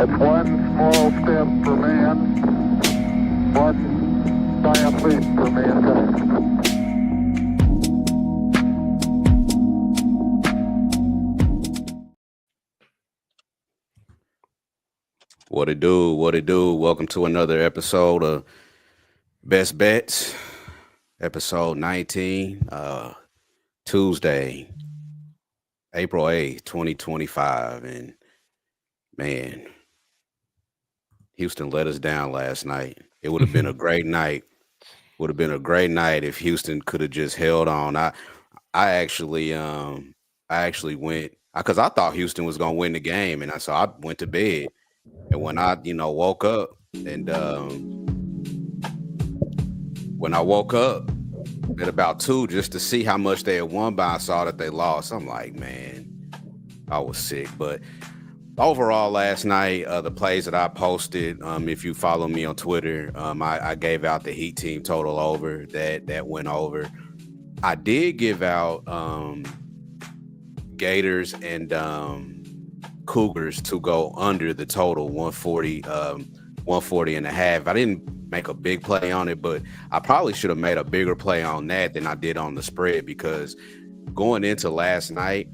It's one small step for man, one giant leap for mankind. What it do? What it do? Welcome to another episode of Best Bets, episode 19, Tuesday, April 8th, 2025. And man, Houston let us down last night. It would have been a great night. Would have been a great night if Houston could have just held on. I actually I actually went because I thought Houston was gonna win the game, and so I went to bed. And when I woke up and when I woke up at about 2 just to see how much they had won by, I saw that they lost. I'm like, man, I was sick. But overall, last night, the plays that I posted, if you follow me on Twitter, I gave out the Heat team total over that went over. I did give out Gators and Cougars to go under the total 140, 140 and a half. I didn't make a big play on it, but I probably should have made a bigger play on that than I did on the spread, because going into last night,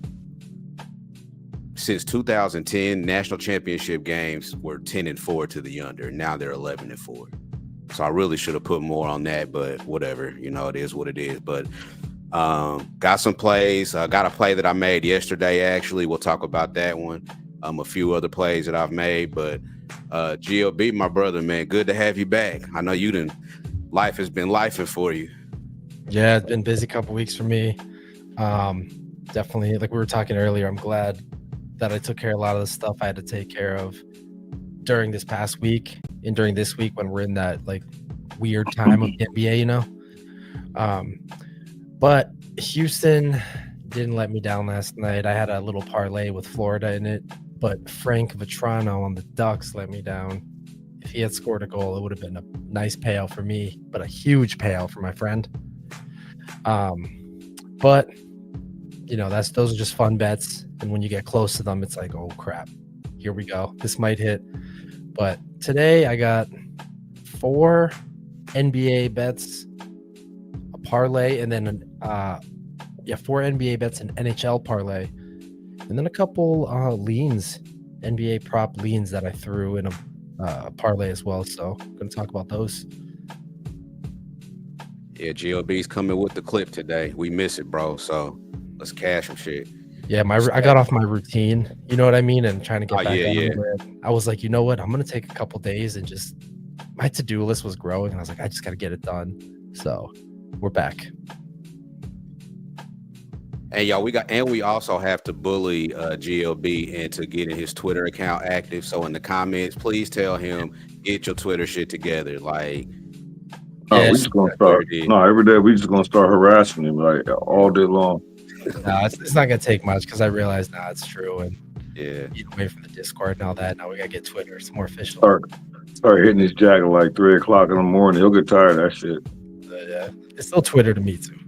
since 2010, national championship games were 10-4 to the under. Now they're 11-4. So I really should have put more on that, but whatever, it is what it is. But got some plays. Got a play that I made yesterday, actually. We'll talk about that one. A few other plays that I've made, but GLB, my brother, man, good to have you back. I know life has been lifing for you. Yeah, it's been a busy couple weeks for me. Definitely, like we were talking earlier, I'm glad that I took care of a lot of the stuff I had to take care of during this past week and during this week when we're in that like weird time of the NBA, But Houston didn't let me down last night. I had a little parlay with Florida in it, but Frank Vetrano on the Ducks let me down. If he had scored a goal, it would have been a nice payout for me, but a huge payout for my friend. But those are just fun bets, and when you get close to them, it's like, oh crap, here we go. This might hit. But today I got 4 NBA bets, a parlay, and then 4 NBA bets, an NHL parlay, and then a couple leans, NBA prop leans that I threw in a parlay as well. So I'm going to talk about those. Yeah, GLB's coming with the clip today. We miss it, bro. So let's cash some shit. Yeah, I got off my routine, you know what I mean, and trying to get back on it. I was like, you know what, I'm going to take a couple days and just, my to-do list was growing, and I was like, I just got to get it done. So we're back. And y'all, we also have to bully GLB into getting his Twitter account active. So in the comments, please tell him, get your Twitter shit together. Like, we just gonna start. No, every day we just gonna start harassing him like all day long. No, it's not gonna take much, because I realize now it's true, and yeah, you away from the Discord and all that. Now we gotta get Twitter. It's more official. Start hitting his jack at like 3:00 in the morning. He'll get tired of that shit. Yeah, it's still Twitter to me too.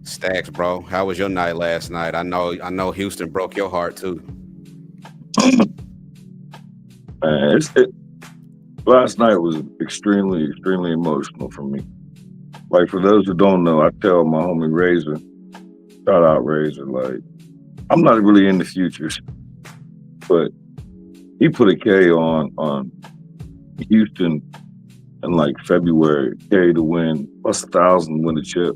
Stacks, bro. How was your night last night? I know Houston broke your heart too. Man, last night was extremely, extremely emotional for me. Like, for those who don't know, I tell my homie Razor, shout out Razor, like, I'm not really in the futures, but he put a K on Houston in like February, K to win, plus 1,000 win the chip.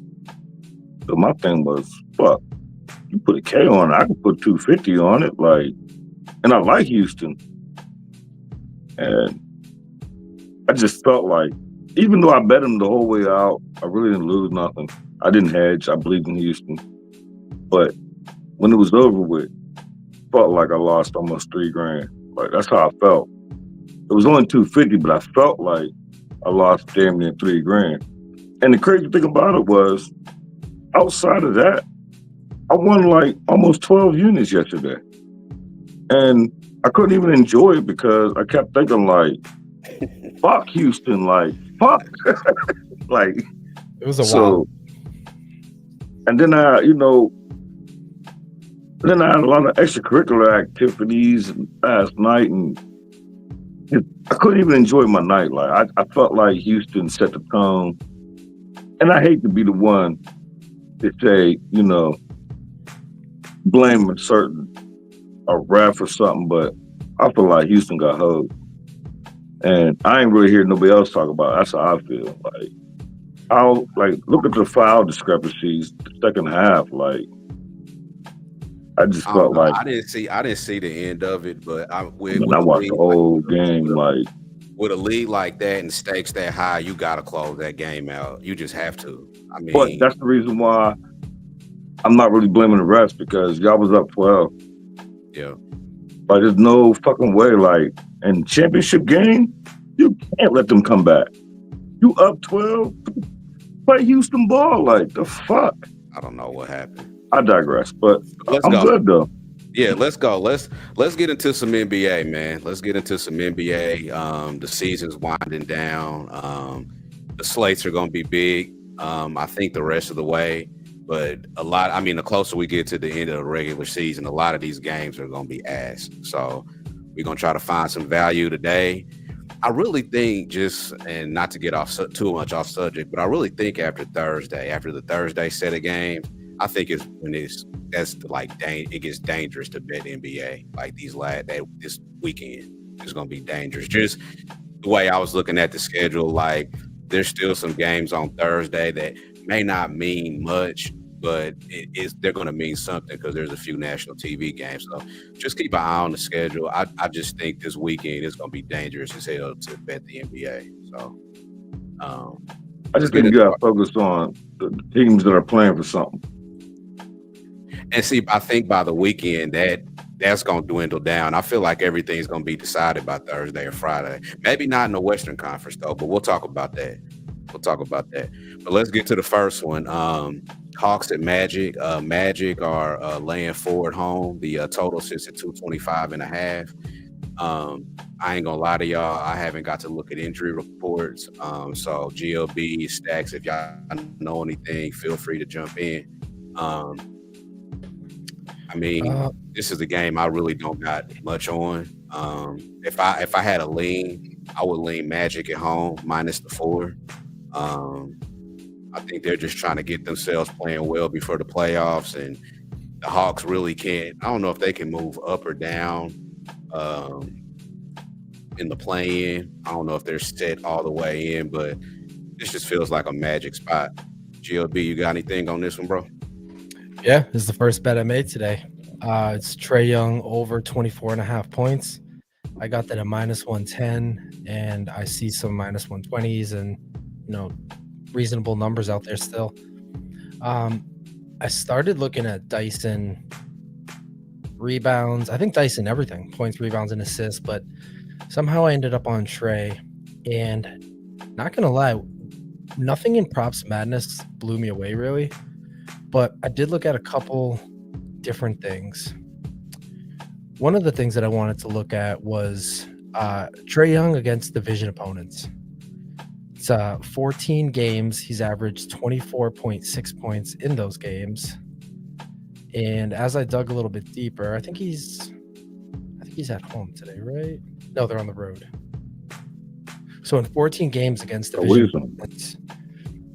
So my thing was, fuck, you put a K on it, I can put 250 on it, like, and I like Houston. And I just felt like, even though I bet him the whole way out, I really didn't lose nothing. I didn't hedge. I believed in Houston. But when it was over with, felt like I lost almost $3,000. Like, that's how I felt. It was only 250, but I felt like I lost damn near $3,000. And the crazy thing about it was, outside of that, I won like almost 12 units yesterday. And I couldn't even enjoy it because I kept thinking like, fuck Houston, like, fuck. Like, it was a wild. And then I had a lot of extracurricular activities last night, and I couldn't even enjoy my night. Like I felt like Houston set the tone, and I hate to be the one to say, blame a ref or something, but I feel like Houston got hosed. And I ain't really hear nobody else talk about it. That's how I feel. Look at the foul discrepancies the second half. Like I just I don't felt know. like I didn't see the end of it, but with I a watched the lead whole game. Like with a lead like that and stakes that high, you gotta close that game out. You just have to. I but mean, that's the reason why I'm not really blaming the refs because y'all was up 12. yeah. Like there's no fucking way. Like in championship game, you can't let them come back. You up 12, play Houston ball. Like the fuck. I don't know what happened. I digress, but Let's I'm go. good though. Yeah, let's go. Let's get into some NBA, man. Let's get into some NBA. The season's winding down. The slates are going to be big. I think the rest of the way, but the closer we get to the end of the regular season, a lot of these games are going to be ass. So we're going to try to find some value today. I really think and not to get too much off subject, but I really think after the Thursday set of games, I think it's when it gets dangerous to bet NBA. Like this weekend is going to be dangerous. Just the way I was looking at the schedule, like there's still some games on Thursday that may not mean much, but they're going to mean something because there's a few national TV games. So just keep an eye on the schedule. I just think this weekend is going to be dangerous as hell to bet the NBA. So I just think you got to focus on the teams that are playing for something. And see, I think by the weekend that's going to dwindle down. I feel like everything's going to be decided by Thursday or Friday. Maybe not in the Western Conference though, but we'll talk about that. But let's get to the first one. Hawks at Magic. Magic are laying 4 at home. The total sits at 225.5. I ain't gonna lie to y'all. I haven't got to look at injury reports. So GLB, Stacks, if y'all know anything, feel free to jump in. This is a game I really don't got much on. If I had a lean, I would lean Magic at home minus the 4. I think they're just trying to get themselves playing well before the playoffs, and the Hawks really can't. I don't know if they can move up or down in the play-in. I don't know if they're set all the way in, but this just feels like a Magic spot. GLB, you got anything on this one, bro? Yeah, this is the first bet I made today. It's Trae Young over 24.5 points. I got that at minus 110, and I see some minus 120s and reasonable numbers out there still. I started looking at Dyson rebounds. I think Dyson everything, points, rebounds, and assists, but somehow I ended up on Trae. And not gonna lie, nothing in Props Madness blew me away really, but I did look at a couple different things. One of the things that I wanted to look at was Trae Young against division opponents. It's 14 games. He's averaged 24.6 points in those games. And as I dug a little bit deeper, I think he's at home today, right? No, they're on the road. So in 14 games against division opponents,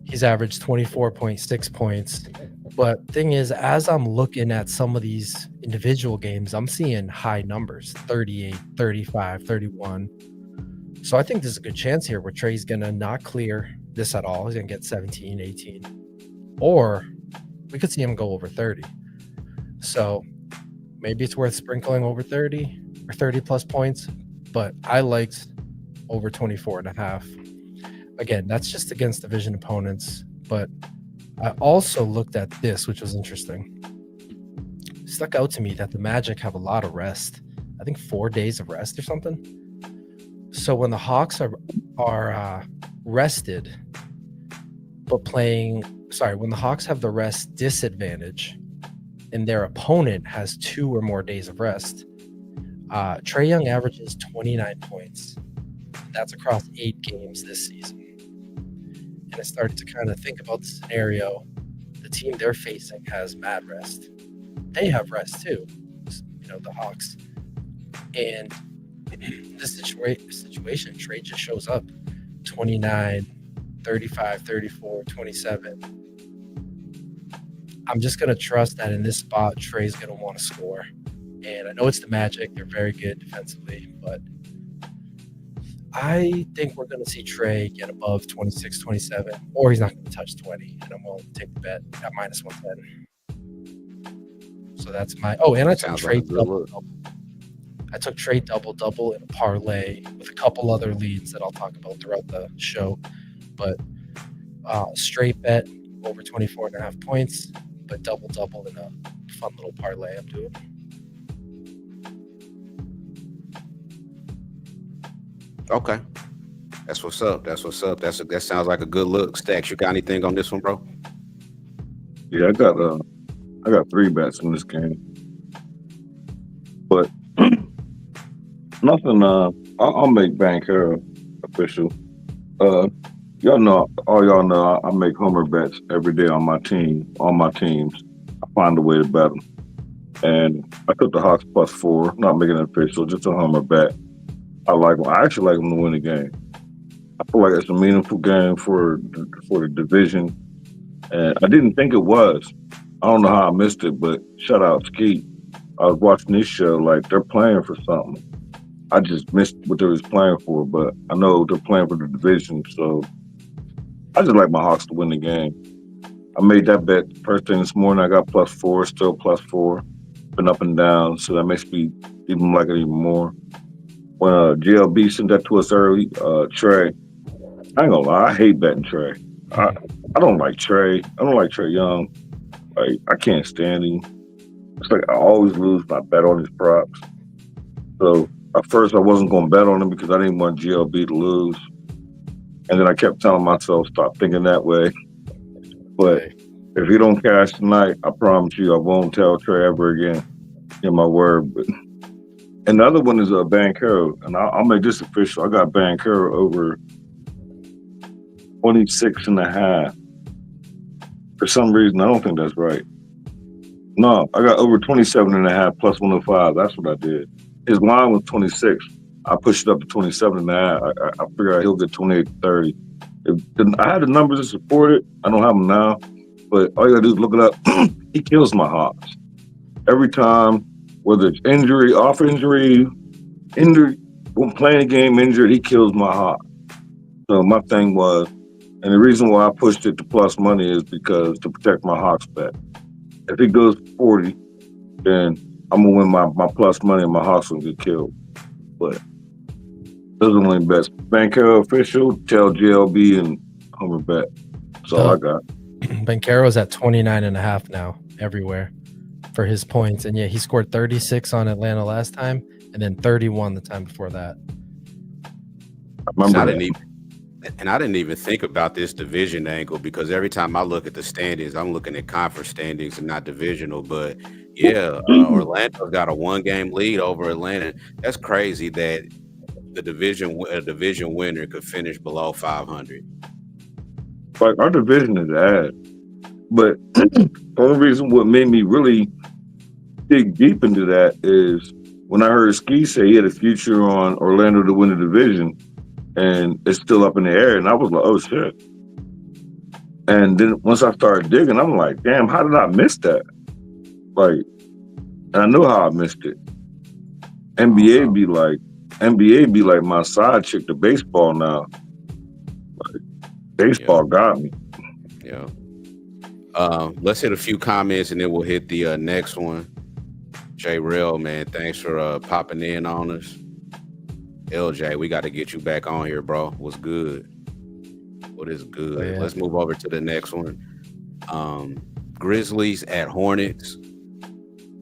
he's averaged 24.6 points. But thing is, as I'm looking at some of these individual games, I'm seeing high numbers, 38, 35, 31. So I think there's a good chance here where Trae's going to not clear this at all. He's going to get 17, 18. Or we could see him go over 30. So maybe it's worth sprinkling over 30 or 30 plus points. But I liked over 24.5. Again, that's just against division opponents. But I also looked at this, which was interesting. It stuck out to me that the Magic have a lot of rest. I think 4 days of rest or something. So when the Hawks are rested, but when the Hawks have the rest disadvantage and their opponent has 2 or more days of rest, Trae Young averages 29 points. That's across 8 games this season. And I started to kind of think about the scenario. The team they're facing has mad rest. They have rest too, the Hawks. And this situation, Trey just shows up 29, 35, 34, 27. I'm just going to trust that in this spot, Trey's going to want to score. And I know it's the Magic. They're very good defensively, but I think we're going to see Trey get above 26, 27, or he's not going to touch 20. And I'm willing to take the bet at minus 110. So that's my. Oh, and I took Sounds Trey like a good double. look. I took Trey double in a parlay with a couple other leads that I'll talk about throughout the show. But straight bet over 24.5 points, but double in a fun little parlay I'm doing. Okay. That's what's up. That sounds like a good look. Stacks, you got anything on this one, bro? Yeah, I got 3 bets in this game, but nothing. I'll make Banchero official. Y'all know, I make homer bets every day on my team. On my teams, I find a way to bet them, and I took the Hawks +4. Not making it official, just a homer bet. I actually like them to win the game. I feel like it's a meaningful game for the division, and I didn't think it was. I don't know how I missed it, but shout out Skeet. I was watching this show, like they're playing for something. I just missed what they was playing for, but I know they're playing for the division, so I just like my Hawks to win the game. I made that bet first thing this morning. I got +4, still +4. Been up and down, so that makes me even like it even more. When GLB sent that to us early, Trey, I ain't gonna lie, I hate betting Trey. I don't like Trey. I don't like Trey Young. Like, I can't stand him. It's like I always lose my bet on his props. So at first I wasn't gonna bet on him because I didn't want GLB to lose. And then I kept telling myself, stop thinking that way. But if you don't cash tonight, I promise you I won't tell Trey ever again. In my word. But and the other one is Banchero, and I'll make this official. I got Banchero over 26.5. For some reason, I don't think that's right. No, I got over 27.5 +105. That's what I did. His line was 26. I pushed it up to 27.5. I figured he'll get 28 to 30. I had the numbers to support it. I don't have them now, but all you gotta do is look it up. He kills my Hawks every time, whether it's injury, off injury, when playing a game injured, he kills my Hawks. So my thing was, and the reason why I pushed it to plus money is because to protect my Hawks bet. If he goes 40, then I'm gonna win my plus money and my Hawks will get killed. But those are the only bets. Banchero official, tell GLB and homer bet. That's all I got. Banchero's at 29.5 now everywhere for his points. And yeah, he scored 36 on Atlanta last time and then 31 the time before that. I remember I didn't even think about this division angle because every time I look at the standings, I'm looking at conference standings and not divisional. But yeah, Orlando's got a 1-game lead over Atlanta. That's crazy that a division winner could finish below 500. Like our division is ass, but the only reason what made me really dig deep into that is when I heard Ski say he had a future on Orlando to win the division. And it's still up in the air. And I was like, oh, shit. And then once I started digging, I'm like, damn, how did I miss that? Like, and I know how I missed it. NBA be like my side chick to baseball now. Like, baseball got me. Yeah. Let's hit a few comments and then we'll hit the next one. Jay Real, man, thanks for popping in on us. LJ, we got to get you back on here, bro. What's good? What is good? Yeah. Let's move over to the next one. Grizzlies at Hornets.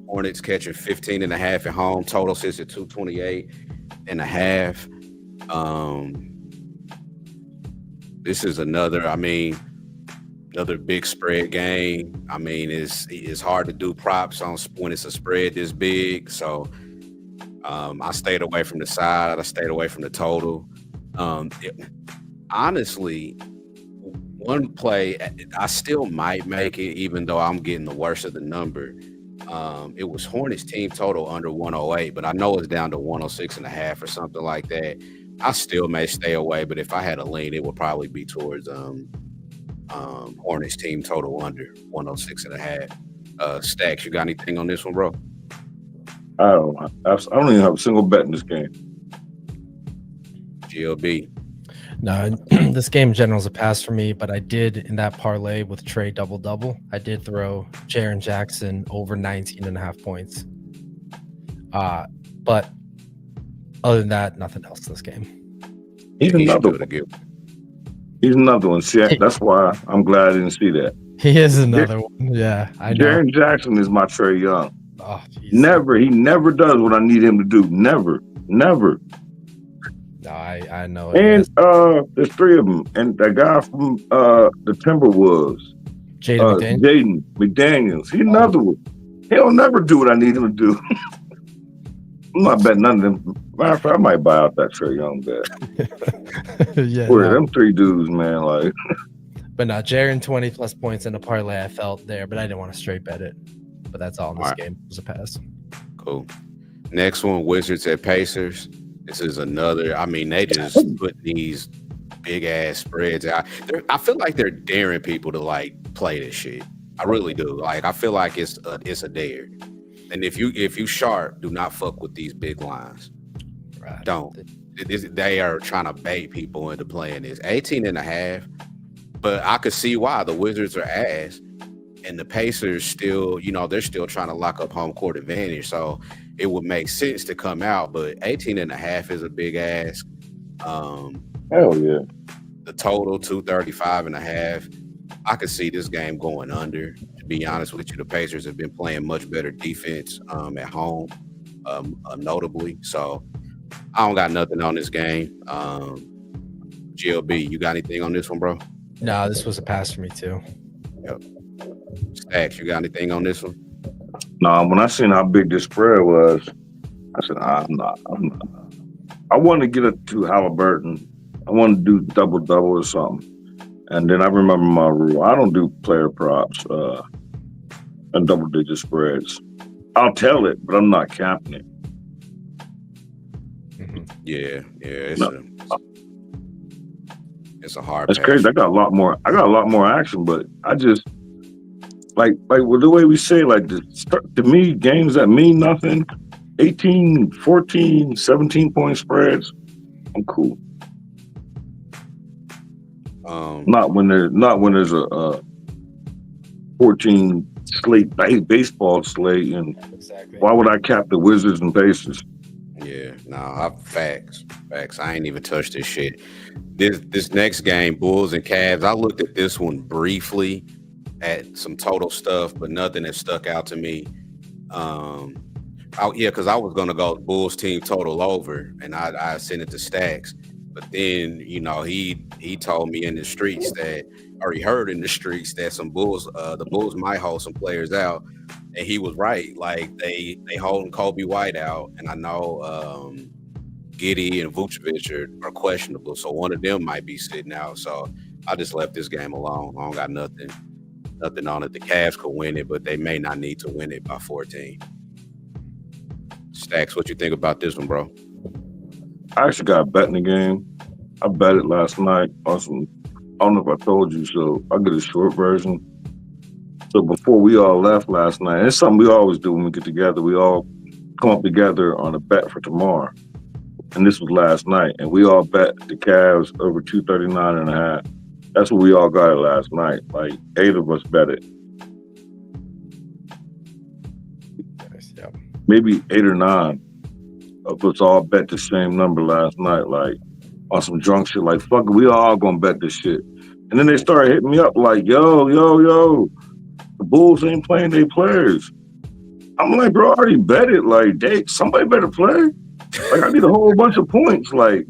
Hornets catching 15.5 at home. Total sits at 228.5. This is another big spread game. I mean, it's hard to do props on when it's a spread this big. So I stayed away from the side. I stayed away from the total. Honestly, one play, I still might make it, even though I'm getting the worst of the number. It was Hornets team total under 108, but I know it's down to 106.5 or something like that. I still may stay away, but if I had a lean, it would probably be towards Hornets team total under 106.5. Stacks, you got anything on this one, bro? I don't even have a single bet in this game. GLB. No, this game in general is a pass for me, but I did in that parlay with Trey double. I did throw Jaren Jackson over 19.5 points. But other than that, nothing else in this game. He's He should another do it one. again. He's another one. See, that's why I'm glad I didn't see that. He is another one. Yeah, I know. Jaren Jackson is my Trey Young. Oh, geez. He never does what I need him to do. Never. No, I know. it And is. there's three of them. And that guy from the Timberwolves, Jaden McDaniels. Jaden McDaniels. He's another one. He'll never do what I need him to do. I'm not betting none of them. Matter of fact, I might buy out that Trey Young bet. Yeah, Where no. them three dudes, man, like But no, Jaren 20 plus points in a parlay I felt there, but I didn't want to straight bet it. But that's all in this All right. game. It was a pass. Cool. Next one, Wizards at Pacers. This is another. I mean, they just put these big ass spreads out. I feel like they're daring people to like play this shit. I really do. Like, I feel like it's a dare. And if you sharp, do not fuck with these big lines. Right. Don't. They are trying to bait people into playing this 18.5. But I could see why the Wizards are ass. And the Pacers still, they're still trying to lock up home court advantage. So it would make sense to come out, but 18.5 is a big ask. hell yeah. The total 235.5. I could see this game going under. To be honest with you, the Pacers have been playing much better defense at home, notably. So I don't got nothing on this game. GLB, you got anything on this one, bro? No, this was a pass for me too. Stacks, you got anything on this one? No, when I seen how big this spread was, I said, I'm not. I want to get it to Halliburton. I want to do double or something. And then I remember my rule. I don't do player props and double-digit spreads. I'll tell it, but I'm not capping it. Mhm. Yeah, it's a hard. That's pass. crazy. I got a lot more action, but I just like with the way we say, like to me, games that mean nothing, 18, 14, 17 point spreads, I'm cool. Not when there's a 14 slate baseball slate, and Exactly. why would I cap the Wizards and Pacers? Yeah, no, facts. I ain't even touched this shit. This next game, Bulls and Cavs. I looked at this one briefly at some total stuff, but nothing that stuck out to me. Because I was gonna go Bulls team total over, and I sent it to Stacks. But then, he told me in the streets that, or he heard in the streets that some Bulls, the Bulls might hold some players out, and he was right. Like they holding Kobe White out, and I know Giddey and Vucevic are questionable, so one of them might be sitting out. So I just left this game alone. I don't got nothing on it. The Cavs could win it, but they may not need to win it by 14. Stacks, what you think about this one, bro? I actually got a bet in the game. I bet it last night on some. I don't know if I told you, so I'll get a short version. So before we all left last night, and it's something we always do when we get together. We all come up together on a bet for tomorrow. And this was last night, and we all bet the Cavs over 239.5. That's what we all got it last night. Like 8 of us bet it. Yeah. Maybe 8 or 9 of us all bet the same number last night, like on some drunk shit. Like, fuck it, we all gonna bet this shit. And then they started hitting me up like, yo, the Bulls ain't playing their players. I'm like, bro, I already bet it. Like, somebody better play. Like, I need a whole bunch of points. Like,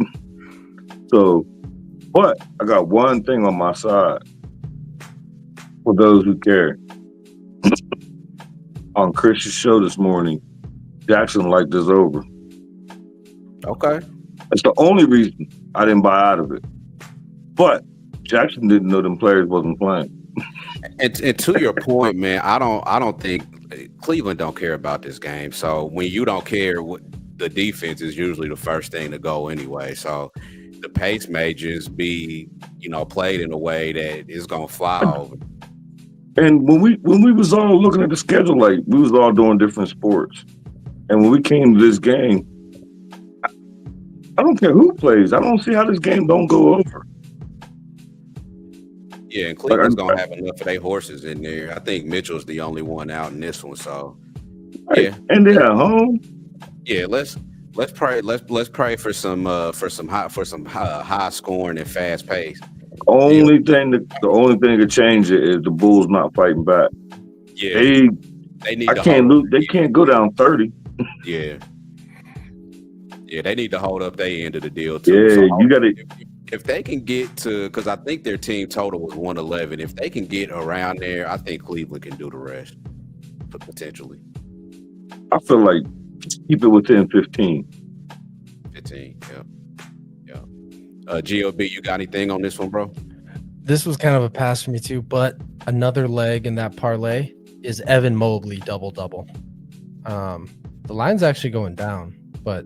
so, but I got one thing on my side for those who care. On Chris's show this morning, Jackson liked this over. Okay. That's the only reason I didn't buy out of it. But Jackson didn't know them players wasn't playing. And to your point, man, I don't think Cleveland don't care about this game. So when you don't care, the defense is usually the first thing to go anyway. So the pace may just be, played in a way that is gonna fly over. And when we was all looking at the schedule, like we was all doing different sports, and when we came to this game, I don't care who plays. I don't see how this game don't go over. Yeah, and Cleveland's gonna have enough of their horses in there. I think Mitchell's the only one out in this one. So Right. yeah, And they're at home. yeah. Let's pray. Let's pray for some high scoring and fast pace. The only thing that could change it is the Bulls not fighting back. Yeah, they need. I to can't hold lose. They can't go down 30. Yeah, they need to hold up their end of the deal too. Yeah, So you got to. if they can get to, because I think their team total was 111. If they can get around there, I think Cleveland can do the rest potentially. I feel like just keep it within 15. 15. Yeah. GOB, you got anything on this one, bro? This was kind of a pass for me too, but another leg in that parlay is Evan Mobley double. The line's actually going down, but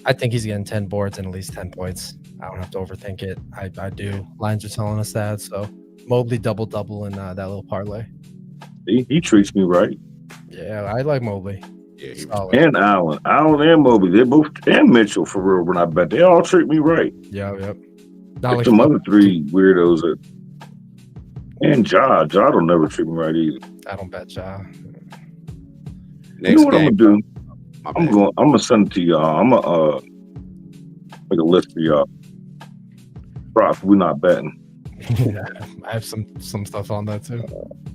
I think he's getting 10 boards and at least 10 points. I don't have to overthink it. I do. Lines are telling us that. So Mobley double in that little parlay. He treats me right. Yeah, I like Mobley. Yeah, Solid. And Allen and Mobley, they're both, and Mitchell for real. When I bet, they all treat me right. Yep. Like Not some other three weirdos and Ja don't never treat me right either. I don't bet Ja. Next You know what game, I'm gonna do? my I'm bad. gonna send it to y'all. I'm gonna make a list for y'all. Props, we're not betting. Yeah, I have some stuff on that too.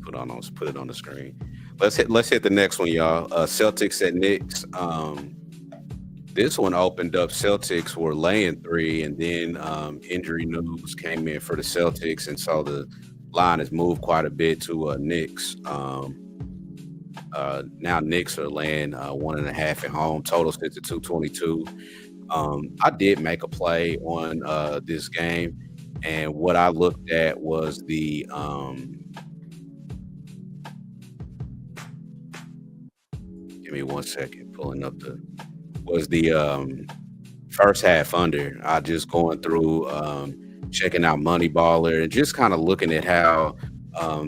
Put it on the screen. Let's hit the next one, y'all. Celtics at Knicks. This one opened up. Celtics were laying 3, and then injury news came in for the Celtics, and so the line has moved quite a bit to Knicks. Now Knicks are laying 1.5 at home. Total sits at 222. I did make a play on this game, and what I looked at was the give me 1 second, pulling up the first half under. I just going through checking out Moneyballer and just kind of looking at how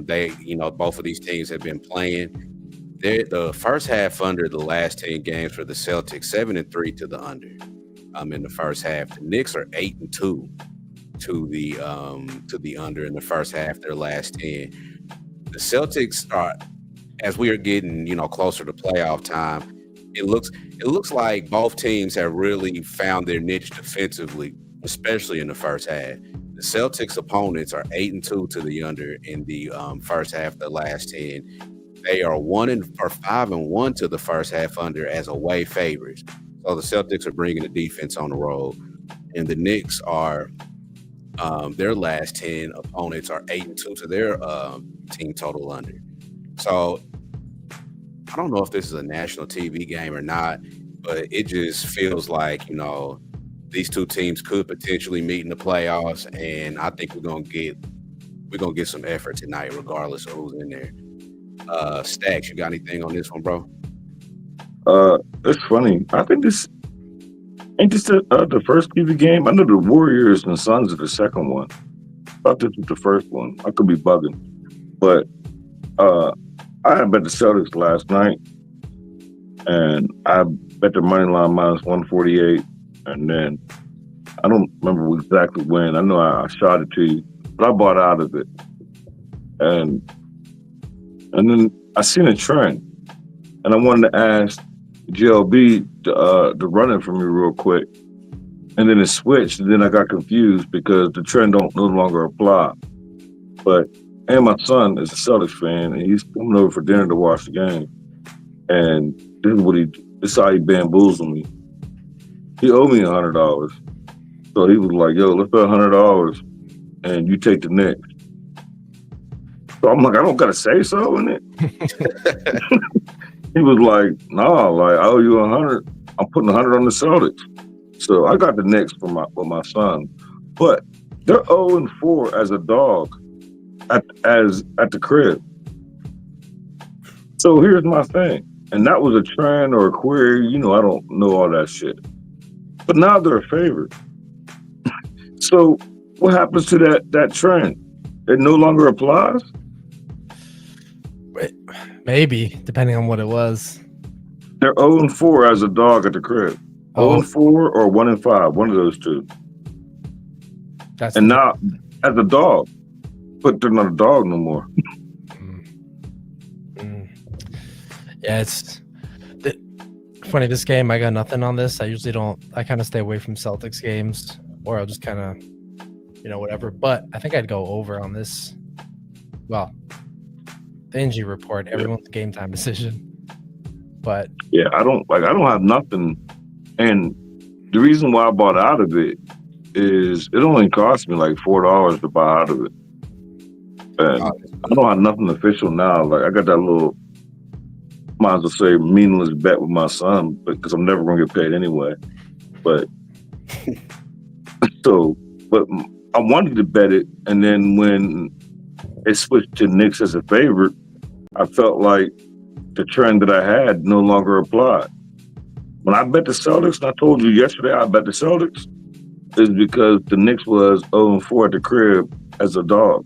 they, both of these teams have been playing. The first half under the last 10 games for the Celtics, 7-3 to the under. In the first half, the Knicks are 8-2 to the under in the first half. Their last 10. The Celtics are, as we are getting closer to playoff time, it looks like both teams have really found their niche defensively, especially in the first half. The Celtics opponents are 8-2 to the under in the first half of the last 10. They are 5-1 to the first half under as away favorites. So the Celtics are bringing the defense on the road, and the Knicks are their last 10 opponents are 8-2 to their team total under. So I don't know if this is a national TV game or not, but it just feels like these two teams could potentially meet in the playoffs, and I think we're gonna get some effort tonight, regardless of who's in there. Stacks, you got anything on this one, bro? It's funny. I think this ain't this the first TV game. I know the Warriors and Suns are the second one. I thought this was the first one. I could be bugging, but I had bet the Celtics last night, and I bet the money line minus 148, and then I don't remember exactly when. I know I shot it to you, but I bought out of it, and then I seen a trend, and I wanted to ask GLB to run it for me real quick, and then it switched, and then I got confused because the trend don't no longer apply. And my son is a Celtics fan, and he's coming over for dinner to watch the game. And this is how he bamboozled me. He owed me $100, so he was like, "Yo, let's bet $100, and you take the Knicks." So I'm like, "I don't gotta say so in it." He was like, "Nah, like I owe you $100. I'm putting $100 on the Celtics." So I got the Knicks for my son, but they're 0-4 as a dog at the crib. So here's my thing, and that was a trend or a query. You know, I don't know all that shit. But now they're a favorite. So what happens to that trend? It no longer applies. Maybe, depending on what it was. They're 0-4 as a dog at the crib. Oh. 0-4 or 1-5, one of those two. That's And now, as a dog, but they're not a dog no more. Yeah, it's funny. This game, I got nothing on this. I usually don't. I kind of stay away from Celtics games, or I'll just kind of, whatever. But I think I'd go over on this. Well, the injury report, everyone's game time decision. But yeah, I don't have nothing. And the reason why I bought out of it is it only cost me like $4 to buy out of it. And I don't have nothing official now. Like I got that little, might as well say, meaningless bet with my son, because I'm never gonna get paid anyway. But but I wanted to bet it, and then when it switched to Knicks as a favorite, I felt like the trend that I had no longer applied. When I bet the Celtics, and I told you yesterday I bet the Celtics, is because the Knicks was 0-4 at the crib as a dog.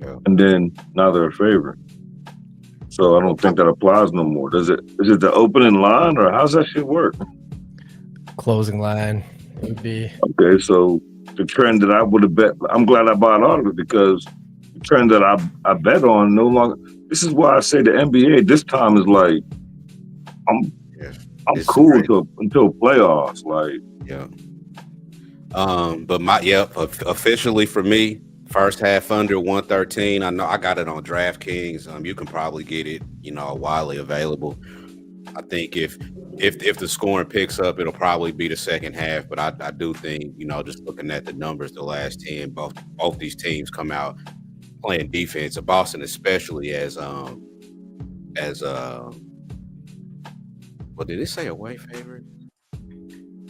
Yeah. And then now they're a favorite. So I don't think that applies no more. Is it the opening line, or how's that shit work? Closing line would be. Okay, so the trend that I would have bet, I'm glad I bought out of it, because the trend that I bet on no longer. This is why I say the NBA this time is like, I'm cool until playoffs. Like, yeah. But officially for me, first half under 113. I know I got it on DraftKings. You can probably get it, widely available. I think if the scoring picks up, it'll probably be the second half. But I do think, just looking at the numbers, the last 10, both these teams come out playing defense. Boston especially what did it say, away favorite?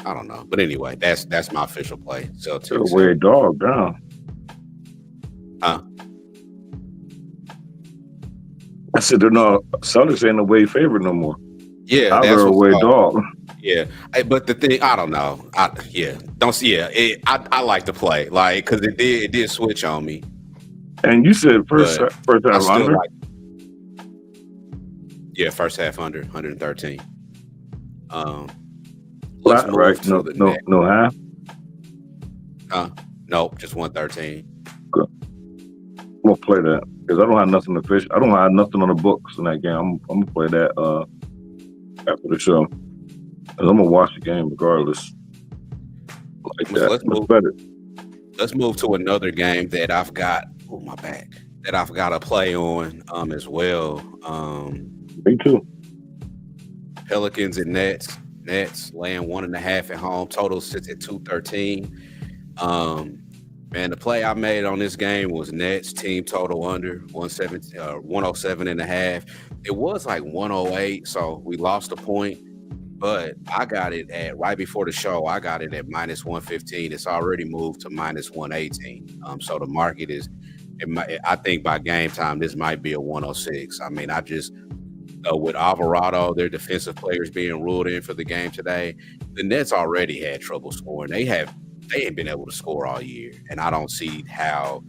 I don't know. But anyway, that's my official play. Celtics. Away dog down. I said they're not. Celtics ain't away favorite no more. Yeah, now they're away dog. Yeah, but the thing, I don't know. I like to play, like, because it did switch on me. And you said first half under. First half under 113. Right? No half. Nope, just 113. Good. I'm gonna play that because I don't have nothing official. I don't have nothing on the books in that game. I'm gonna play that after the show, and I'm gonna watch the game regardless. Like that. Let's move to another game that I've got. Oh, my back. That I've got to play on as well. Me too. Pelicans and Nets. Nets laying 1.5 at home. Total sits at 213. Man, the play I made on this game was Nets team total under 107.5. It was like 108, so we lost a point. But I got it at right before the show. I got it at minus 115. It's already moved to minus 118. So the market is. I think by game time this might be a 106. I mean, I just. With Alvarado, their defensive players being ruled in for the game today, the Nets already had trouble scoring. They ain't been able to score all year, and I don't see how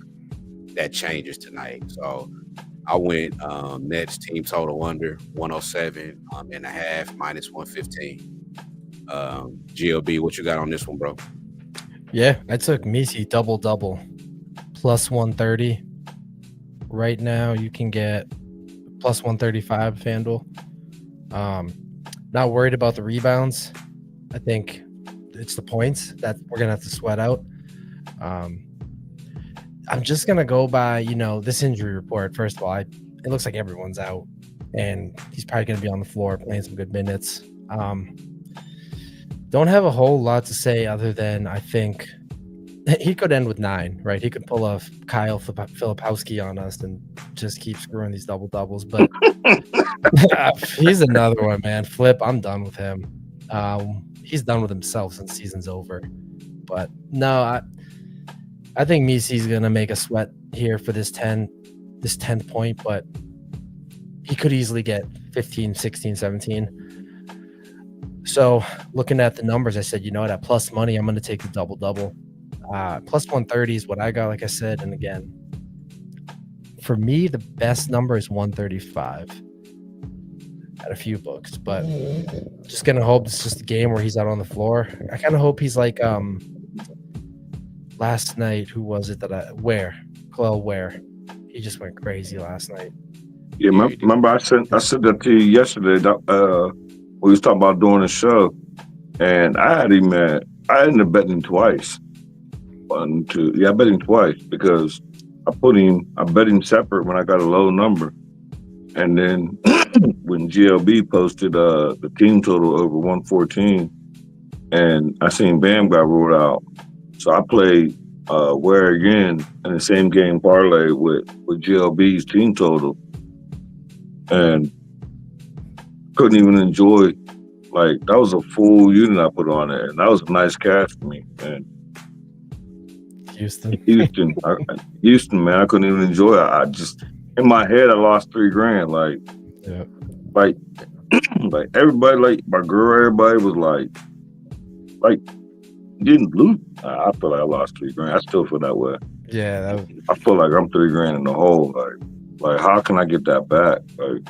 that changes tonight. So I went Nets team total under 107.5 minus 115. GLB, what you got on this one, bro? Yeah, I took Messi double plus 130. Right now, you can get plus 135 FanDuel. Not worried about the rebounds. I think it's the points that we're gonna have to sweat out. I'm just gonna go by this injury report. First of all, it looks like everyone's out, and he's probably gonna be on the floor playing some good minutes. Don't have a whole lot to say other than I think he could end with 9, right? He could pull a Kyle Filipowski on us and just keep screwing these double doubles. But he's another one, man. Flip, I'm done with him. He's done with himself since season's over. But no, I think Messi's gonna make a sweat here for this 10th point. But he could easily get 15, 16, 17. So looking at the numbers, I said, you know what, at plus money, I'm going to take the double-double. Plus 130 is what I got, like I said. And again, for me, the best number is 135 at a few books. But just going to hope it's just a game where he's out on the floor. I kind of hope he's like last night. Who was it that Khalil Ware. He just went crazy last night. Yeah, remember I said that to you yesterday. We was talking about doing a show, and I ended up betting him twice. I bet him twice because I bet him separate when I got a low number, and then when GLB posted the team total over 114, and I seen Bam got ruled out, so I played Ware again in the same game parlay with GLB's team total, and couldn't even enjoy. Like, that was a full unit I put on there, and that was a nice cash for me. And Houston, man, I couldn't even enjoy it. I just, in my head, I lost $3,000. Like everybody, like my girl, everybody was like, didn't lose. I feel like I lost $3,000. I still feel that way. Yeah, I feel like I'm $3,000 in the hole. Like, how can I get that back? Like,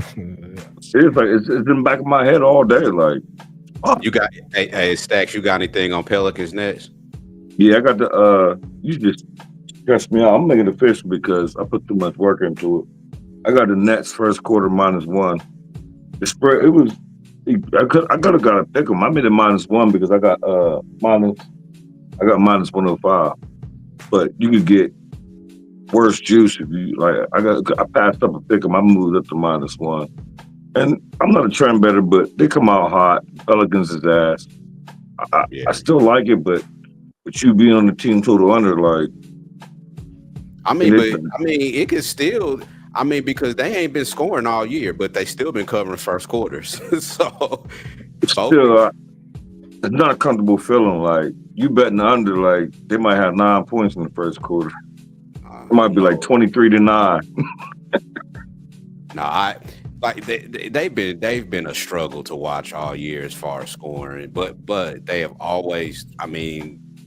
it's like it's in the back of my head all day. Like, You got hey Stacks, you got anything on Pelicans Nets? yeah, I got you just stressed me out. I'm making it official because I put too much work into it. I got the Nets first quarter -1. The spread, I could have got a pick 'em. I made it -1 because I got -105. But you could get worse juice if you like. I passed up a pick 'em. I moved up to -1. And I'm not a trend better, but they come out hot. Pelicans is ass. I still like it, but with you being on the team total under, like, it could still. Because they ain't been scoring all year, but they still been covering first quarters. So it's still it's not a comfortable feeling. Like, you betting under, like they might have 9 points in the first quarter. It might be like 23-9. No, they've been a struggle to watch all year as far as scoring, but they have always.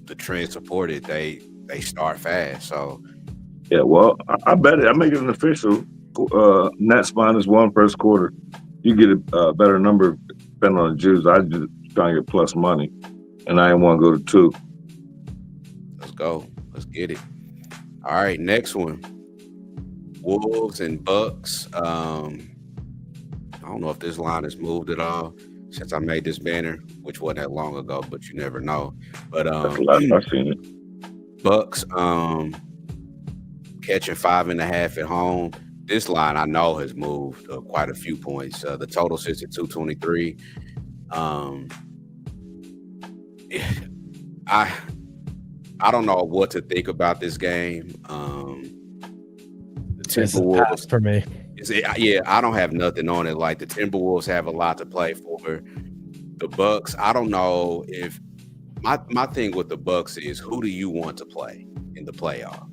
The trend supported. They start fast, so. Yeah, well, I bet it. I make it an official. Nets -1 first quarter. You get a better number depending on the juice. I just trying to get plus money, and I didn't want to go to 2. Let's go. Let's get it. All right, next one. Wolves and Bucks. I don't know if this line has moved at all since I made this banner, which wasn't that long ago, but you never know. But that's the last I've seen it. Bucks catching 5.5 at home. This line I know has moved quite a few points. The total sits at 223. I don't know what to think about this game. The Timberwolves for me. I don't have nothing on it. Like, the Timberwolves have a lot to play for. The Bucks, I don't know if my thing with the Bucks is, who do you want to play in the playoffs?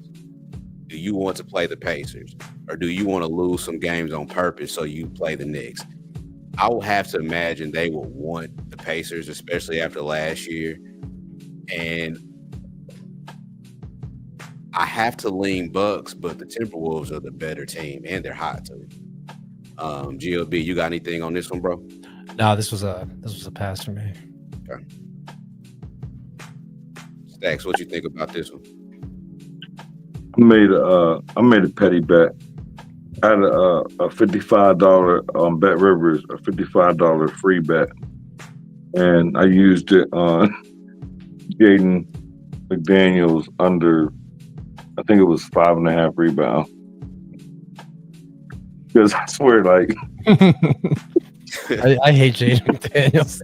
Do you want to play the Pacers, or do you want to lose some games on purpose so you play the Knicks? I will have to imagine they will want the Pacers, especially after last year. And I have to lean Bucks, but the Timberwolves are the better team, and they're hot too. GLB, you got anything on this one, bro? No, this was a pass for me. Okay. Stacks, what you think about this one? I made a petty bet. I had a $55 on Bet Rivers, a $55 free bet, and I used it on Jaden McDaniels under. I think it was 5.5 rebounds. Because I swear, like, I hate Jaden McDaniels.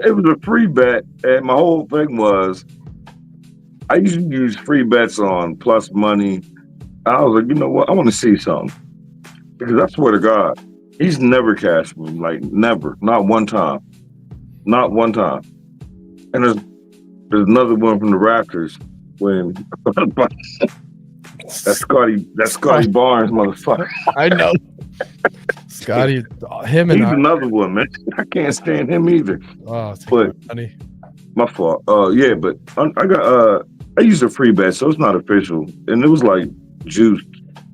It was a free bet, and my whole thing was, I usually use free bets on plus money. I was like, you know what? I want to see something. Because I swear to God, he's never cashed me. Like, never. Not one time. Not one time. And there's another one from the Raptors when that's Scotty Barnes, motherfucker. I know. Scotty, him and He's another one, man. I can't stand him either. oh, it's But- funny. My fault. Yeah, but I used a free bet, so it's not official, and it was like juiced.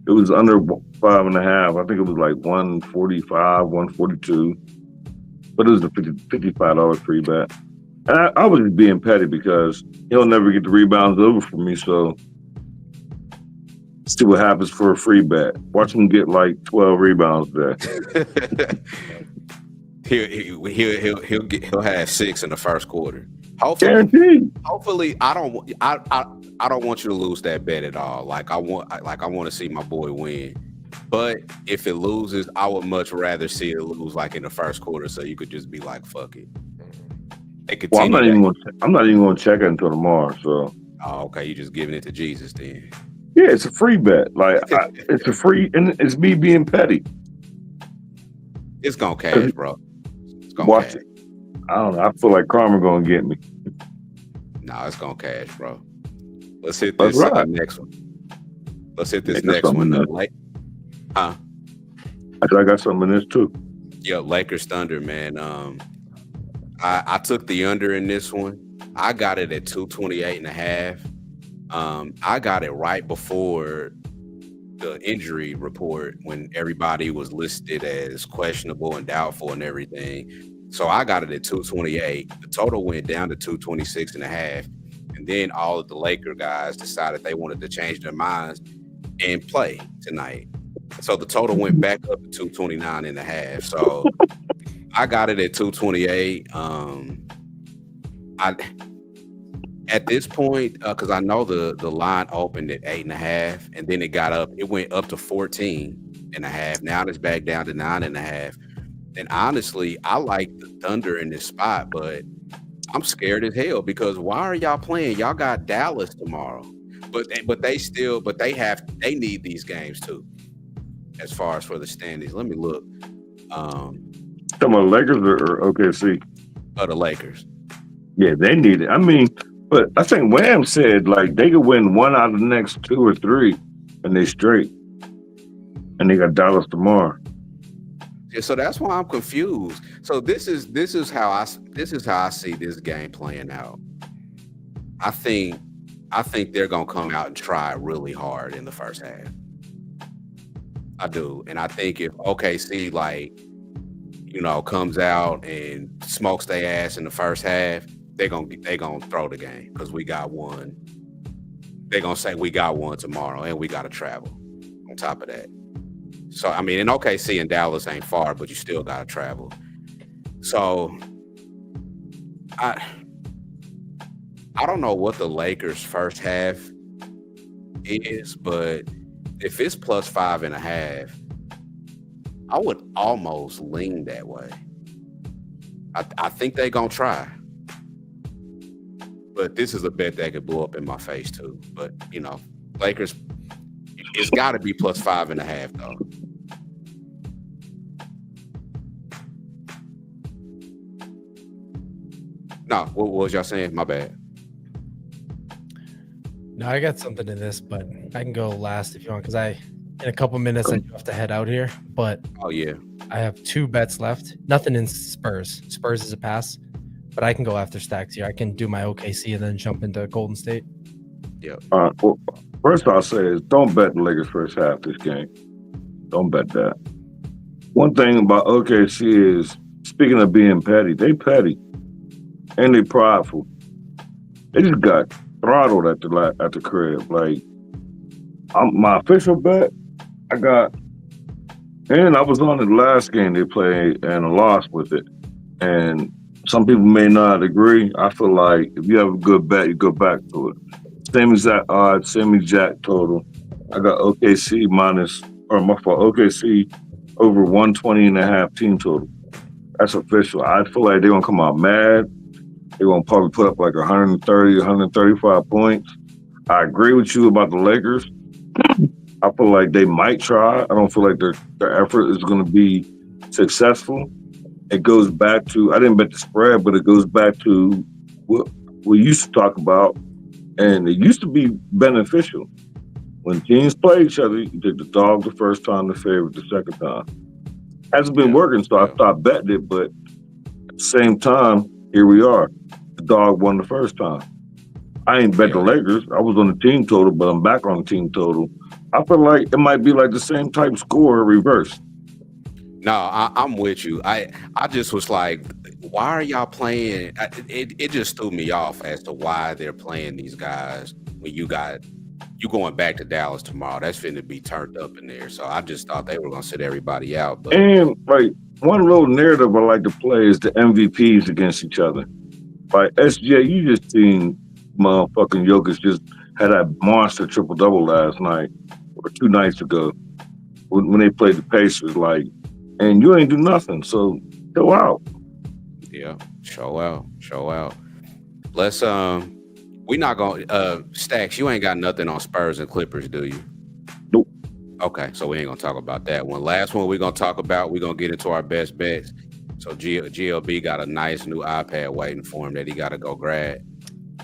It was under 5.5. I think it was like 145, 142, but it was a $55 free bet. And I was just being petty because he'll never get the rebounds over for me. So see what happens for a free bet. Watch him get like 12 rebounds there. He'll have 6 in the first quarter. Hopefully, Guaranteed. hopefully, I don't want you to lose that bet at all. Like I want to see my boy win. But if it loses, I would much rather see it lose like in the first quarter, so you could just be like, "Fuck it." They Well, I'm not continue. even going to check it until tomorrow. So Oh, okay, you just giving it to Jesus then. yeah, it's a free bet. Like it's a free, and it's me being petty. It's gonna cash, bro. It's gonna Watch cash. it. I don't know. I feel like karma going to get me. No, it's gonna cash, bro. Let's hit That's this right. next one. Let's hit this Yeah, that's next one. something Huh? I got something in this too. Yeah, Lakers Thunder, man. I took the under in this one. I got it at 228.5. I got it right before the injury report when everybody was listed as questionable and doubtful and everything. So I got it at 228. The total went down to 226.5. And then all of the Laker guys decided they wanted to change their minds and play tonight. So the total went back up to 229.5. So I got it at 228. At this point, because I know the line opened at 8.5, and then it went up to 14.5. Now it's back down to 9.5. And honestly, I like the Thunder in this spot, but I'm scared as hell because why are y'all playing? Y'all got Dallas tomorrow, but they need these games too. As far as for the standings, let me look. Talking about Lakers or OKC? Of the Lakers. Yeah, they need it. I mean, but I think Wham said like they could win one out of the next 2 or 3, and they straight. And they got Dallas tomorrow. Yeah, so that's why I'm confused. So this is how I see this game playing out. I think they're gonna come out and try really hard in the first half. I do, and I think if OKC comes out and smokes their ass in the first half, they gonna throw the game because we got one. They're gonna say we got one tomorrow and we gotta travel on top of that. So I mean, in OKC and Dallas ain't far, but you still gotta travel. So I don't know what the Lakers' first half is, but if it's plus 5.5, I would almost lean that way. I think they're gonna try. But this is a bet that could blow up in my face too. But Lakers, it's gotta be plus 5.5 though. No, what was y'all saying? My bad. No, I got something in this, but I can go last if you want, because in a couple minutes I do have to head out here. But Oh yeah. I have 2 bets left. Nothing in Spurs. Spurs is a pass, but I can go after stacks here. I can do my OKC and then jump into Golden State. Well, first I'll say is don't bet the Lakers first half this game. Don't bet that. One thing about OKC is, speaking of being petty, they petty and they prideful. They just got throttled at the crib. Like my official bet, I got, and I was on the last game they played and I lost with it. And some people may not agree. I feel like if you have a good bet, you go back to it. Same exact odds, same exact total. I got OKC OKC over 120.5 team total. That's official. I feel like they're gonna come out mad. They're gonna probably put up like 130, 135 points. I agree with you about the Lakers. I feel like they might try. I don't feel like their effort is gonna be successful. It goes back to, I didn't bet the spread, but it goes back to what we used to talk about. And it used to be beneficial. When teams play each other, you take the dog the first time, the favorite the second time. Hasn't been Yeah, working, so I yeah. stopped betting it. But at the same time, here we are. The dog won the first time. I ain't bet the Yeah. Lakers. I was on the team total, but I'm back on the team total. I feel like it might be like the same type score reverse. No, I'm with you. I just was like, why are y'all playing? It just threw me off as to why they're playing these guys when you going back to Dallas tomorrow. That's finna be turned up in there. So I just thought they were gonna sit everybody out. But And like one little narrative I like to play is the MVPs against each other. Like SJ, you just seen motherfucking Jokic just had that monster triple double last night or 2 nights ago when they played the Pacers. Like, and you ain't do nothing. So go out. yeah, show out. Let's we not gonna Stacks, you ain't got nothing on Spurs and Clippers, do you? Nope. Okay, so we ain't gonna talk about that one. Last one we're gonna talk about, we're gonna get into our best bets. So GLB got a nice new iPad waiting for him that he gotta go grab.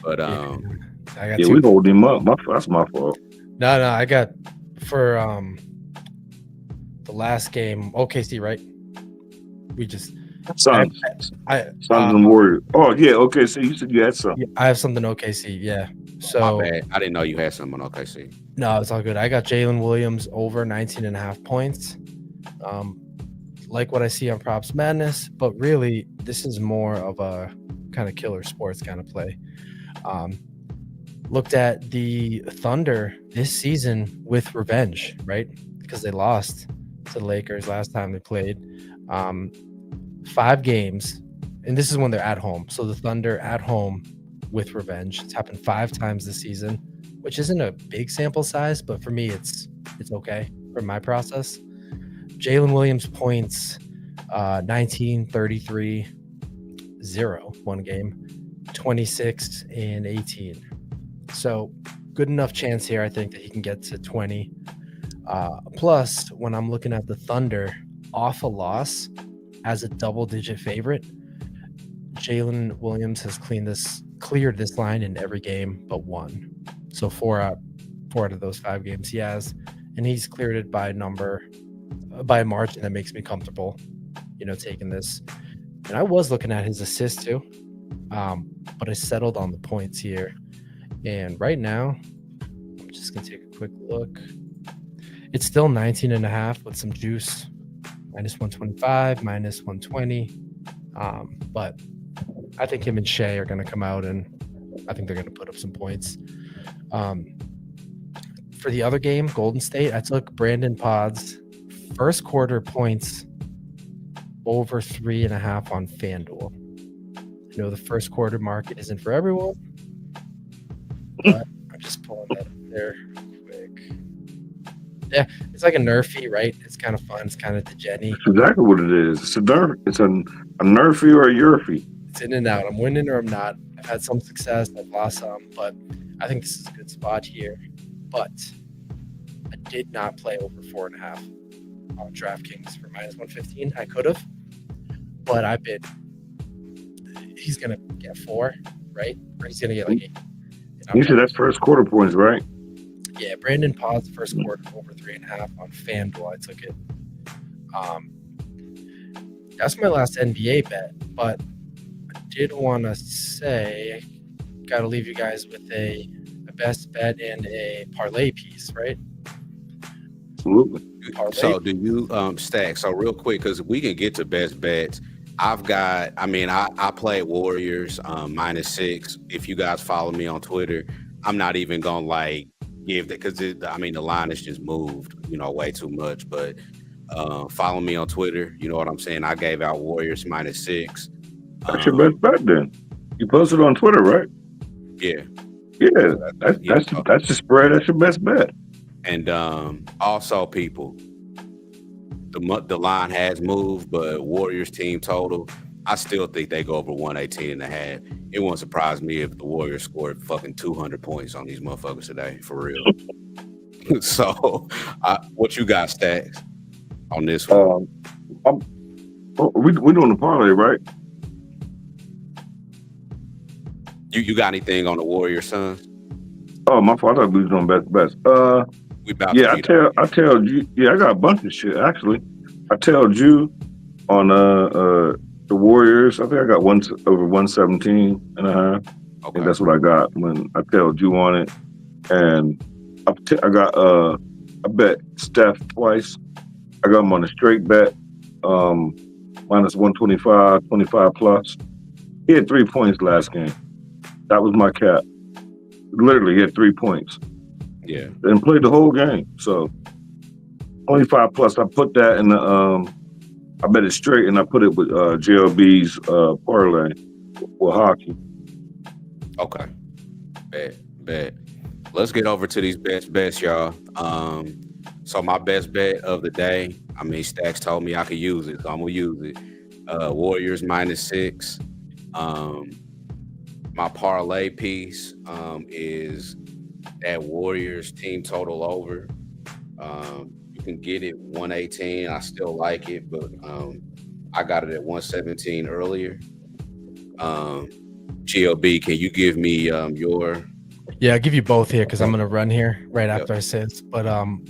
But I got Yeah, two. we hold him up. That's my fault. No, I got for the last game OKC, right? We just Suns I and Warriors. Oh yeah, okay. So you said you had something. I have something OKC, yeah. my So bad. I didn't know you had something on OKC. no, it's all good. I got Jalen Williams over 19.5 points. Like what I see on Props Madness, but really this is more of a kind of killer sports kind of play. Looked at the Thunder this season with revenge, right? Because they lost to the Lakers last time they played. 5 games, and this is when they're at home. So the Thunder at home with revenge. It's happened 5 times this season, which isn't a big sample size, but for me, it's okay for my process. Jalen Williams points 19, 33, 0 one game, 26 and 18. So good enough chance here, I think, that he can get to 20. Plus, when I'm looking at the Thunder off a loss as a double-digit favorite, Jalen Williams has cleared this line in every game but one. So 4 out of those 5 games he has, and he's cleared it by a margin that makes me comfortable, taking this. And I was looking at his assists too, but I settled on the points here. And right now, I'm just gonna take a quick look. It's still 19.5 with some juice, -125, -120. But I think him and Shea are gonna come out, and I think they're gonna put up some points. For the other game, Golden State, I took Brandon Pods first quarter points over 3.5 on FanDuel. I know the first quarter market isn't for everyone, but I'm just pulling that up there quick. Yeah, it's like a Nerfy, right? It's kind of fun. It's kind of Jenny. That's exactly what it is. It's a nerf. It's a Nerfy or a Yurfy. It's in and out. I'm winning or I'm not. I've had some success. I've lost some, but I think this is a good spot here. But I did not play over 4.5 on DraftKings for -115. I could have, but I bet he's gonna get 4, right? Or he's gonna get like 8. You said that's first quarter points, right? Yeah, Brandon paused first quarter over 3.5 on FanDuel. I took it. That's my last NBA bet, but I did want to say, got to leave you guys with a best bet and a parlay piece, right? Absolutely. Parlay. So do you Stack? So real quick, because we can get to best bets. I played Warriors -6. If you guys follow me on Twitter, I'm not even gonna give that because the line has just moved, way too much. But follow me on Twitter. You know what I'm saying? I gave out Warriors -6. That's your best bet then. You posted on Twitter, right? Yeah. Yeah, that's the spread. That's your best bet. And also, people, the line has moved, but Warriors team total, I still think they go over 118.5. It won't surprise me if the Warriors scored fucking 200 points on these motherfuckers today, for real. So, what you got, Stacks, on this one? We're doing the parlay, right? You got anything on the Warriors, Suns? Oh, my fault. I thought we was doing best bets. We about Yeah, to I tell you. Yeah, I got a bunch of shit actually. I told you on the Warriors. I think I got over 117.5. I Okay. think that's what I got when I told you on it. And I got I bet Steph twice. I got him on a straight bet, minus 125, 25 plus. He had 3 points last game. That was my cap. Literally, he had 3 points. Yeah. And played the whole game. So 25 plus. I put that in the I bet it straight, and I put it with JLB's parlay with hockey. Okay. Bet. Let's get over to these bets, y'all. So my best bet of the day, I mean, Stacks told me I could use it, so I'm gonna use it. Warriors -6. My parlay piece is that Warriors team total over. You can get it 118. I still like it, but I got it at 117 earlier. GLB, can you give me your? Yeah, I'll give you both here because I'm gonna run here right after I say this. But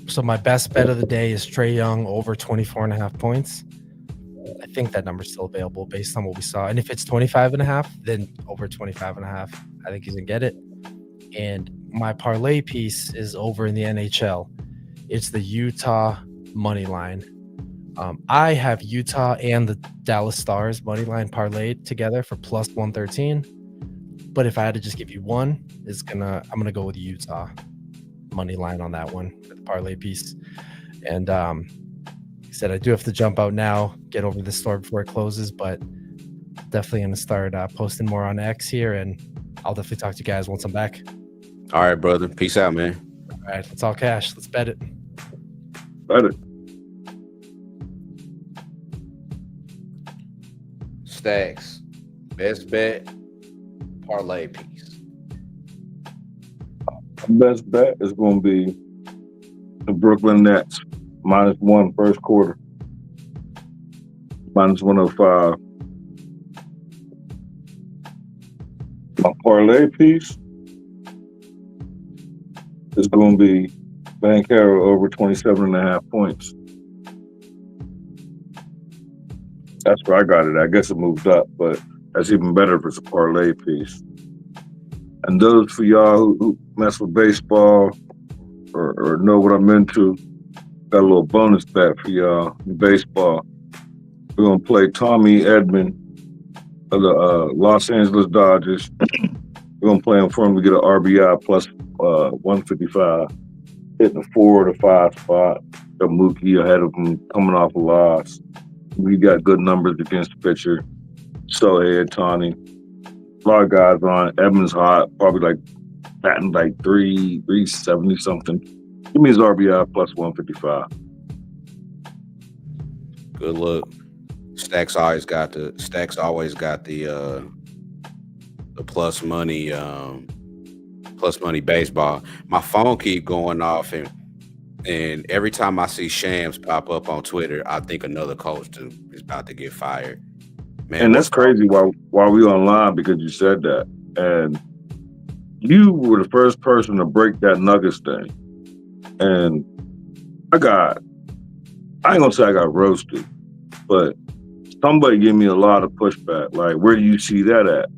so my best bet of the day is Trae Young over 24.5 points. I think that number's still available based on what we saw. And if it's 25.5, then over 25.5, I think he's gonna get it. And my parlay piece is over in the NHL. It's the Utah money line. I have Utah and the Dallas Stars money line parlayed together for plus 113. But if I had to just give you one, I'm gonna go with Utah money line on that one for the parlay piece. And like I said, I do have to jump out now, get over this store before it closes, but definitely gonna start posting more on X here, and I'll definitely talk to you guys once I'm back. All right, brother. Peace out, man. All right, it's all cash. Let's bet it. Bet it. Stacks, best bet, parlay piece. Best bet is going to be the Brooklyn Nets -1 first quarter, -105. My parlay piece is going to be Banchero over 27.5 points. That's where I got it. I guess it moved up, but that's even better if it's a parlay piece. And those for y'all who mess with baseball or know what I'm into, got a little bonus bet for y'all in baseball. We're going to play Tommy Edman of the Los Angeles Dodgers. We're going to play him for him to get an RBI plus 155, hitting the 4 or the 5 spot. Got Mookie ahead of him coming off a loss. We got good numbers against the pitcher. Sohei Ohtani. A lot of guys on. Edmonds hot, probably like batting like 370 something. Give me his RBI plus 155. Good look. Stacks always got the plus money baseball. My phone keep going off, and every time I see Shams pop up on Twitter, I think another coach is about to get fired. Man, and that's crazy while we online because you said that. And you were the first person to break that Nuggets thing. And I ain't gonna say I got roasted, but somebody gave me a lot of pushback. Like, where do you see that at?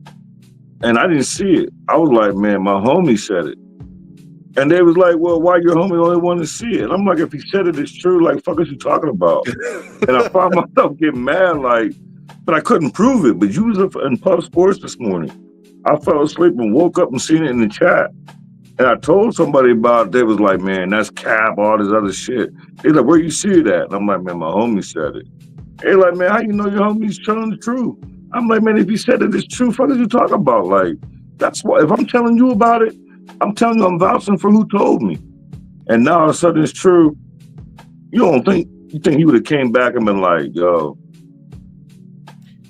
And I didn't see it. I was like, man, my homie said it. And they was like, well, why your homie only wanted to see it? And I'm like, if he said it, it's true. Like, fuck is you talking about? And I found myself getting mad, like, but I couldn't prove it. But you was in Pub Sports this morning. I fell asleep and woke up and seen it in the chat. And I told somebody about it. They was like, man, that's cap, all this other shit. They like, where you see it at? And I'm like, man, my homie said it. They like, man, how you know your homie's telling the truth? I'm like, man, if he said it, it's true. Fuck is you talking about? Like, that's why, if I'm telling you about it, I'm telling you I'm vouching for who told me. And now all of a sudden it's true. You think he would have came back and been like, yo,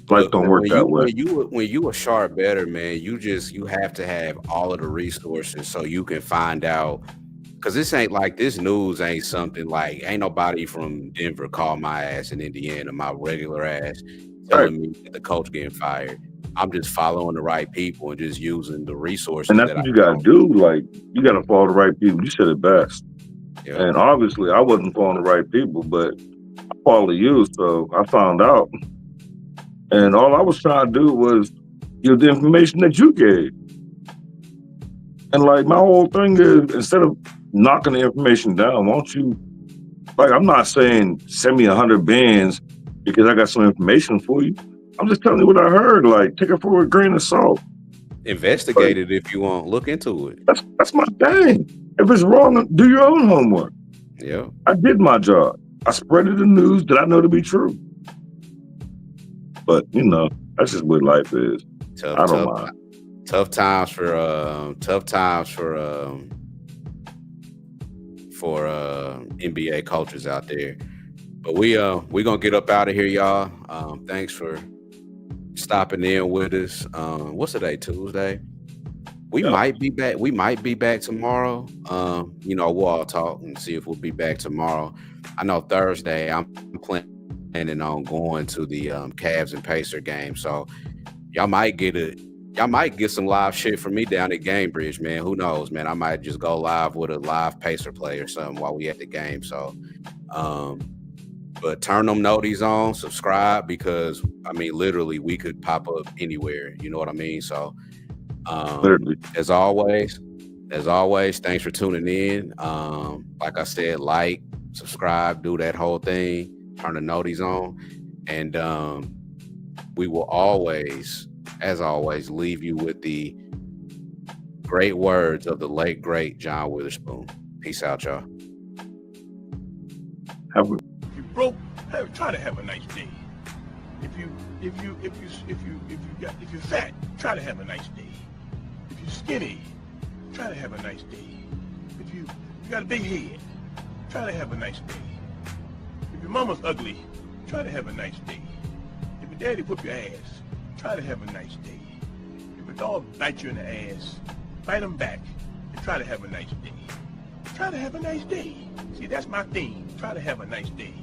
life don't work that way. When you a sharp better, man, you have to have all of the resources so you can find out. Because this ain't like, this news ain't something like, ain't nobody from Denver call my ass in Indiana, my regular ass, telling me that the coach getting fired. I'm just following the right people and just using the resources. And that's what you got to do. Like, you got to follow the right people. You said it best. Yeah. And obviously, I wasn't following the right people, but follow you, so I found out. And all I was trying to do was give the information that you gave. And like my whole thing is, instead of knocking the information down, won't you, like, I'm not saying send me 100 bands because I got some information for you. I'm just telling you what I heard. Like, take it for a grain of salt. Investigate it if you want. Look into it. That's my thing. If it's wrong, do your own homework. Yeah. I did my job. I spreaded the news that I know to be true. But you know, that's just what life is. I don't mind. Tough times for NBA coaches out there. But we gonna get up out of here, y'all. Thanks for stopping in with us. What's today? Tuesday. We might be back. We might be back tomorrow. You know, we'll all talk and see if we'll be back tomorrow. I know Thursday I'm planning on going to the Cavs and Pacer game. So y'all might get some live shit from me down at Gamebridge, man. Who knows, man? I might just go live with a live Pacer play or something while we at the game. So but turn them noties on, subscribe, because I mean literally we could pop up anywhere. You know what I mean? So as always, thanks for tuning in. Like I said, like, subscribe, do that whole thing, turn the noties on, and we will always, as always, leave you with the great words of the late great John Witherspoon. Peace out, y'all. If you broke, try to have a nice day. If you're fat, try to have a nice day. If you're skinny, try to have a nice day. If you got a big head, try to have a nice day. If your mama's ugly, try to have a nice day. If your daddy whoop your ass, try to have a nice day. If a dog bites you in the ass, bite him back and try to have a nice day. Try to have a nice day. See, that's my theme. Try to have a nice day.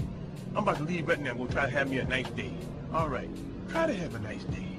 I'm about to leave right now. I'm going to try to have me a nice day. All right. Try to have a nice day.